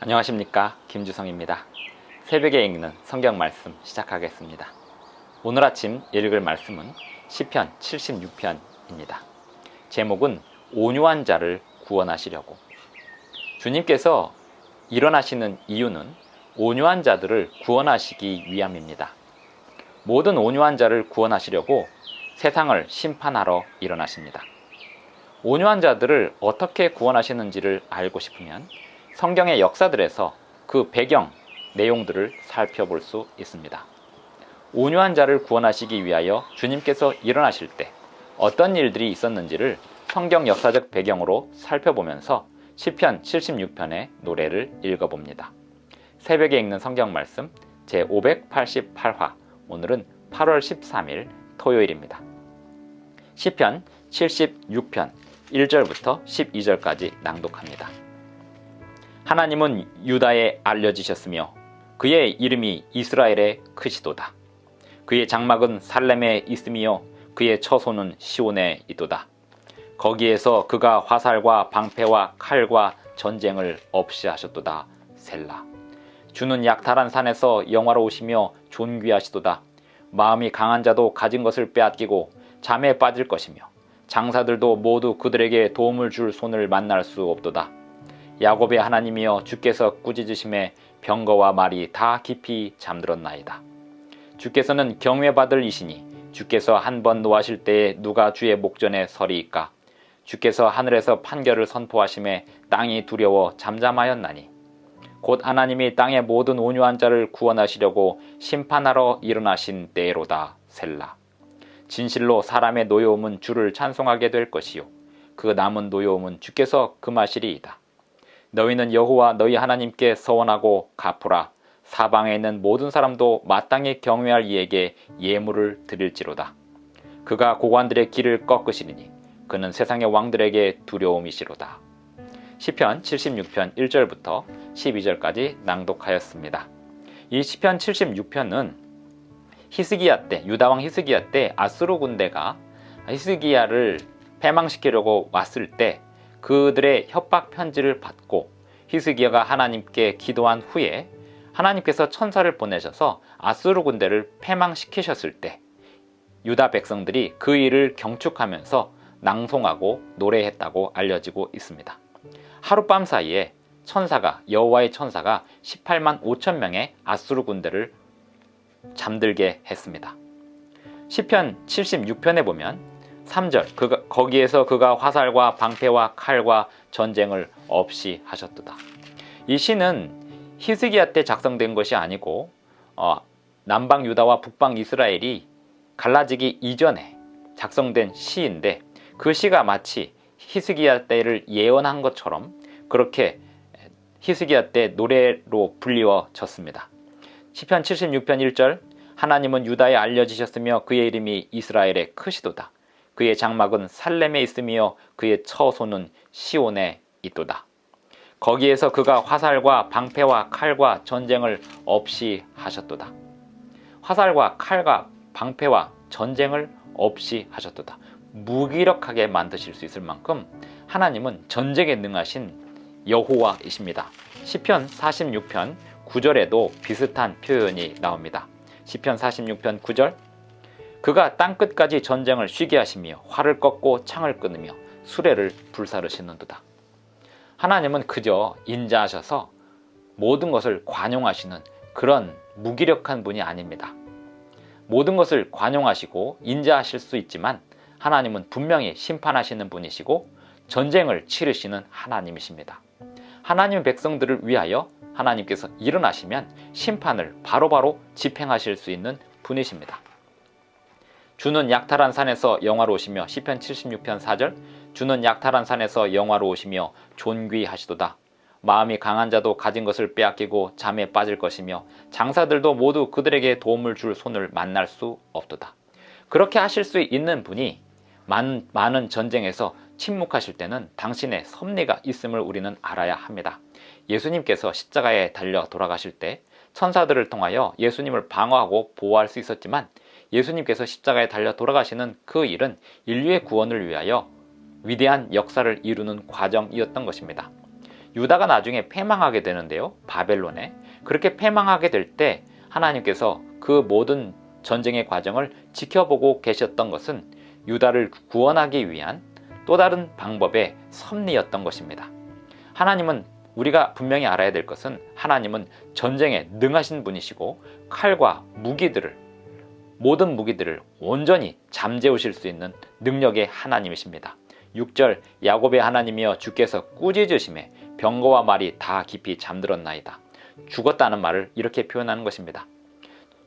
안녕하십니까, 김주성입니다. 새벽에 읽는 성경 말씀 시작하겠습니다. 오늘 아침 읽을 말씀은 시편 76편입니다. 제목은 온유한 자를 구원하시려고. 주님께서 일어나시는 이유는 온유한 자들을 구원하시기 위함입니다. 모든 온유한 자를 구원하시려고 세상을 심판하러 일어나십니다. 온유한 자들을 어떻게 구원하시는지를 알고 싶으면 성경의 역사들에서 그 배경 내용들을 살펴볼 수 있습니다. 온유한 자를 구원하시기 위하여 주님께서 일어나실 때 어떤 일들이 있었는지를 성경 역사적 배경으로 살펴보면서 시편 76편의 노래를 읽어봅니다. 새벽에 읽는 성경 말씀 제588화, 오늘은 8월 13일 토요일입니다. 시편 76편 1절부터 12절까지 낭독합니다. 하나님은 유다에 알려지셨으며 그의 이름이 이스라엘에 크시도다. 그의 장막은 살렘에 있으며 그의 처소는 시온에 있도다. 거기에서 그가 화살과 방패와 칼과 전쟁을 없이 하셨도다. 셀라. 주는 약탈한 산에서 영화로우시며 존귀하시도다. 마음이 강한 자도 가진 것을 빼앗기고 잠에 빠질 것이며 장사들도 모두 그들에게 도움을 줄 손을 만날 수 없도다. 야곱의 하나님이여, 주께서 꾸짖으심에 병거와 말이 다 깊이 잠들었나이다. 주께서는 경외받을 이시니 주께서 한 번 노하실 때에 누가 주의 목전에 서리이까. 주께서 하늘에서 판결을 선포하심에 땅이 두려워 잠잠하였나니. 곧 하나님이 땅의 모든 온유한 자를 구원하시려고 심판하러 일어나신 때로다. 셀라. 진실로 사람의 노여움은 주를 찬송하게 될 것이요 그 남은 노여움은 주께서 금하시리이다. 너희는 여호와 너희 하나님께 서원하고 갚으라. 사방에 있는 모든 사람도 마땅히 경외할 이에게 예물을 드릴지로다. 그가 고관들의 길을 꺾으시리니 그는 세상의 왕들에게 두려움이시로다. 시편 76편 1절부터 12절까지 낭독하였습니다. 이 시편 76편은 히스기야 때, 유다왕 히스기야 때 아수르 군대가 히스기야를 패망시키려고 왔을 때 그들의 협박 편지를 받고 히스기야가 하나님께 기도한 후에 하나님께서 천사를 보내셔서 아수르 군대를 패망시키셨을 때 유다 백성들이 그 일을 경축하면서 낭송하고 노래했다고 알려지고 있습니다. 하룻밤 사이에 여호와의 천사가 18만 5천 명의 아수르 군대를 잠들게 했습니다. 시편 76편에 보면 3절, 거기에서 그가 화살과 방패와 칼과 전쟁을 없이 하셨도다. 이 시는 히스기야 때 작성된 것이 아니고 남방 유다와 북방 이스라엘이 갈라지기 이전에 작성된 시인데, 그 시가 마치 히스기야 때를 예언한 것처럼 그렇게 히스기야 때 노래로 불리워졌습니다. 시편 76편 1절, 하나님은 유다에 알려지셨으며 그의 이름이 이스라엘에 크시도다. 그의 장막은 살렘에 있으며 그의 처소는 시온에 있도다. 거기에서 그가 화살과 방패와 칼과 전쟁을 없이 하셨도다. 화살과 칼과 방패와 전쟁을 없이 하셨도다. 무기력하게 만드실 수 있을 만큼 하나님은 전쟁에 능하신 여호와이십니다. 시편 46편 9절에도 비슷한 표현이 나옵니다. 시편 46편 9절, 그가 땅끝까지 전쟁을 쉬게 하시며 활을 꺾고 창을 끊으며 수레를 불사르시는도다. 하나님은 그저 인자하셔서 모든 것을 관용하시는 그런 무기력한 분이 아닙니다. 모든 것을 관용하시고 인자하실 수 있지만 하나님은 분명히 심판하시는 분이시고 전쟁을 치르시는 하나님이십니다. 하나님의 백성들을 위하여 하나님께서 일어나시면 심판을 바로바로 집행하실 수 있는 분이십니다. 주는 약탈한 산에서 영화로우시며, 시편 76편 4절, 주는 약탈한 산에서 영화로우시며 존귀하시도다. 마음이 강한 자도 가진 것을 빼앗기고 잠에 빠질 것이며 장사들도 모두 그들에게 도움을 줄 손을 만날 수 없도다. 그렇게 하실 수 있는 분이 많은 전쟁에서 침묵하실 때는 당신의 섭리가 있음을 우리는 알아야 합니다. 예수님께서 십자가에 달려 돌아가실 때 천사들을 통하여 예수님을 방어하고 보호할 수 있었지만 예수님께서 십자가에 달려 돌아가시는 그 일은 인류의 구원을 위하여 위대한 역사를 이루는 과정이었던 것입니다. 유다가 나중에 패망하게 되는데요. 바벨론에. 그렇게 패망하게 될 때 하나님께서 그 모든 전쟁의 과정을 지켜보고 계셨던 것은 유다를 구원하기 위한 또 다른 방법의 섭리였던 것입니다. 하나님은 우리가 분명히 알아야 될 것은 하나님은 전쟁에 능하신 분이시고 칼과 무기들을 모든 무기들을 온전히 잠재우실 수 있는 능력의 하나님이십니다. 6절 야곱의 하나님이여 주께서 꾸짖으심에 병거와 말이 다 깊이 잠들었나이다. 죽었다는 말을 이렇게 표현하는 것입니다.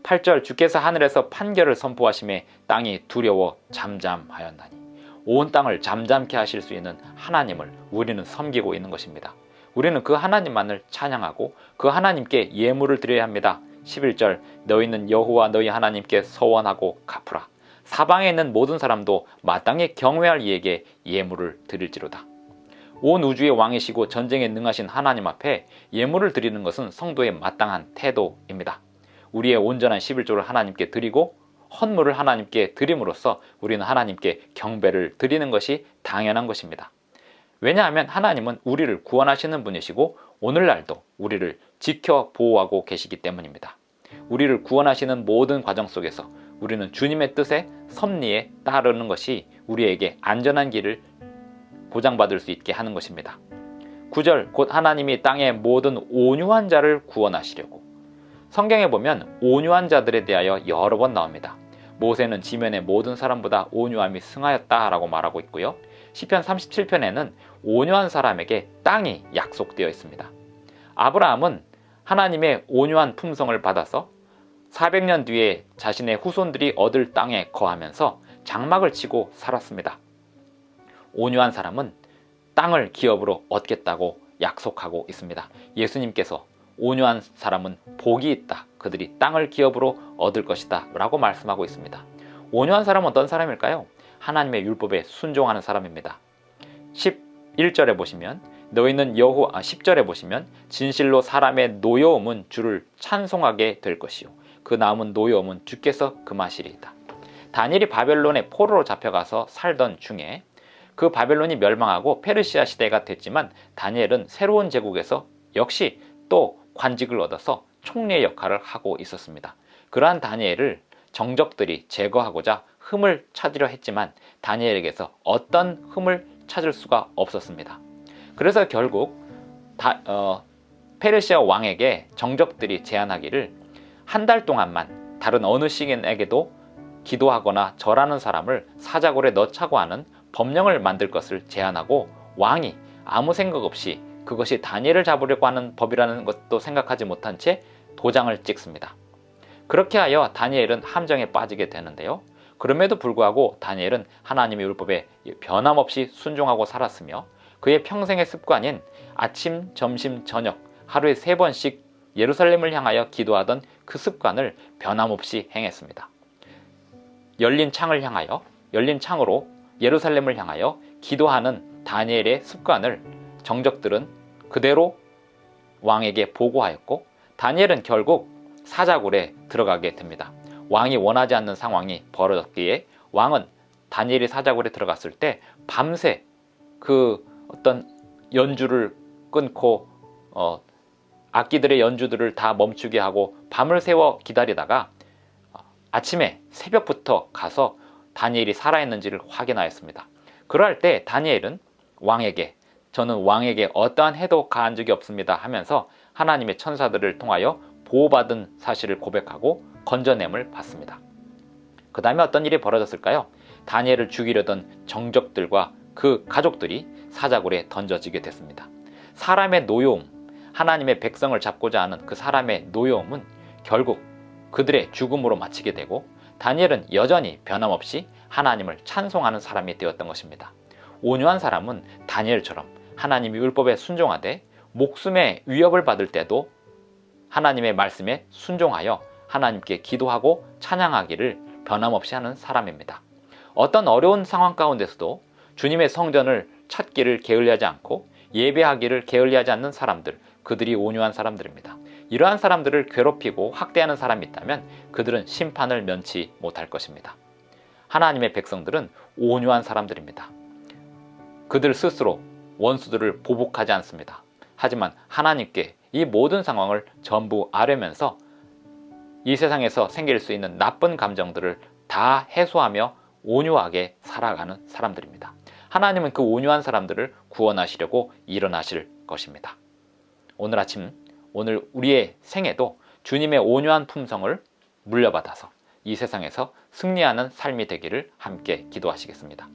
8절 주께서 하늘에서 판결을 선포하심에 땅이 두려워 잠잠하였나니. 온 땅을 잠잠케 하실 수 있는 하나님을 우리는 섬기고 있는 것입니다. 우리는 그 하나님만을 찬양하고 그 하나님께 예물을 드려야 합니다. 11절 너희는 여호와 너희 하나님께 서원하고 갚으라. 사방에 있는 모든 사람도 마땅히 경외할 이에게 예물을 드릴지로다. 온 우주의 왕이시고 전쟁에 능하신 하나님 앞에 예물을 드리는 것은 성도의 마땅한 태도입니다. 우리의 온전한 11조를 하나님께 드리고 헌물을 하나님께 드림으로써 우리는 하나님께 경배를 드리는 것이 당연한 것입니다. 왜냐하면 하나님은 우리를 구원하시는 분이시고 오늘날도 우리를 지켜 보호하고 계시기 때문입니다. 우리를 구원하시는 모든 과정 속에서 우리는 주님의 뜻에 섭리에 따르는 것이 우리에게 안전한 길을 보장받을 수 있게 하는 것입니다. 9절 곧 하나님이 땅의 모든 온유한 자를 구원하시려고. 성경에 보면 온유한 자들에 대하여 여러 번 나옵니다. 모세는 지면의 모든 사람보다 온유함이 승하였다라고 말하고 있고요. 시편 37편에는 온유한 사람에게 땅이 약속되어 있습니다. 아브라함은 하나님의 온유한 품성을 받아서 400년 뒤에 자신의 후손들이 얻을 땅에 거하면서 장막을 치고 살았습니다. 온유한 사람은 땅을 기업으로 얻겠다고 약속하고 있습니다. 예수님께서 온유한 사람은 복이 있다. 그들이 땅을 기업으로 얻을 것이다 라고 말씀하고 있습니다. 온유한 사람은 어떤 사람일까요? 하나님의 율법에 순종하는 사람입니다. 11절에 보시면 너희는 10절에 보시면 진실로 사람의 노여움은 주를 찬송하게 될 것이요 그 남은 노여움은 주께서 금하시리이다. 다니엘이 바벨론의 포로로 잡혀가서 살던 중에 그 바벨론이 멸망하고 페르시아 시대가 됐지만 다니엘은 새로운 제국에서 역시 또 관직을 얻어서 총리의 역할을 하고 있었습니다. 그러한 다니엘을 정적들이 제거하고자 흠을 찾으려 했지만 다니엘에게서 어떤 흠을 찾을 수가 없었습니다. 그래서 결국 페르시아 왕에게 정적들이 제안하기를 한 달 동안만 다른 어느 시인에게도 기도하거나 절하는 사람을 사자골에 넣자고 하는 법령을 만들 것을 제안하고 왕이 아무 생각 없이 그것이 다니엘을 잡으려고 하는 법이라는 것도 생각하지 못한 채 도장을 찍습니다. 그렇게 하여 다니엘은 함정에 빠지게 되는데요. 그럼에도 불구하고 다니엘은 하나님의 율법에 변함없이 순종하고 살았으며 그의 평생의 습관인 아침, 점심, 저녁 하루에 3번씩 예루살렘을 향하여 기도하던 그 습관을 변함없이 행했습니다. 열린 창으로 예루살렘을 향하여 기도하는 다니엘의 습관을 정적들은 그대로 왕에게 보고하였고 다니엘은 결국 사자굴에 들어가게 됩니다. 왕이 원하지 않는 상황이 벌어졌기에 왕은 다니엘이 사자굴에 들어갔을 때 밤새 그 어떤 연주를 끊고 악기들의 연주들을 다 멈추게 하고 밤을 새워 기다리다가 아침에 새벽부터 가서 다니엘이 살아있는지를 확인하였습니다. 그럴 때 다니엘은 저는 왕에게 어떠한 해도 가한 적이 없습니다 하면서 하나님의 천사들을 통하여 보호받은 사실을 고백하고 건져냄을 받습니다. 그 다음에 어떤 일이 벌어졌을까요? 다니엘을 죽이려던 정적들과 그 가족들이 사자굴에 던져지게 됐습니다. 사람의 노여움, 하나님의 백성을 잡고자 하는 그 사람의 노여움은 결국 그들의 죽음으로 마치게 되고 다니엘은 여전히 변함없이 하나님을 찬송하는 사람이 되었던 것입니다. 온유한 사람은 다니엘처럼 하나님의 율법에 순종하되 목숨의 위협을 받을 때도 하나님의 말씀에 순종하여 하나님께 기도하고 찬양하기를 변함없이 하는 사람입니다. 어떤 어려운 상황 가운데서도 주님의 성전을 찾기를 게을리하지 않고 예배하기를 게을리하지 않는 사람들, 그들이 온유한 사람들입니다. 이러한 사람들을 괴롭히고 학대하는 사람이 있다면 그들은 심판을 면치 못할 것입니다. 하나님의 백성들은 온유한 사람들입니다. 그들 스스로 원수들을 보복하지 않습니다. 하지만 하나님께 이 모든 상황을 전부 아뢰면서 이 세상에서 생길 수 있는 나쁜 감정들을 다 해소하며 온유하게 살아가는 사람들입니다. 하나님은 그 온유한 사람들을 구원하시려고 일어나실 것입니다. 오늘 아침, 오늘 우리의 생애도 주님의 온유한 품성을 물려받아서 이 세상에서 승리하는 삶이 되기를 함께 기도하시겠습니다.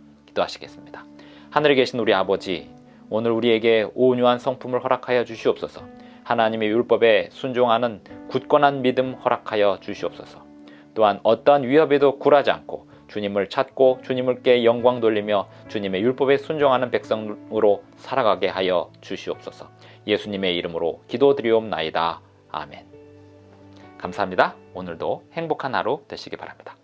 하늘에 계신 우리 아버지, 오늘 우리에게 온유한 성품을 허락하여 주시옵소서. 하나님의 율법에 순종하는 굳건한 믿음 허락하여 주시옵소서. 또한 어떠한 위협에도 굴하지 않고 주님을 찾고 주님께 영광 돌리며 주님의 율법에 순종하는 백성으로 살아가게 하여 주시옵소서. 예수님의 이름으로 기도드리옵나이다. 아멘. 감사합니다. 오늘도 행복한 하루 되시기 바랍니다.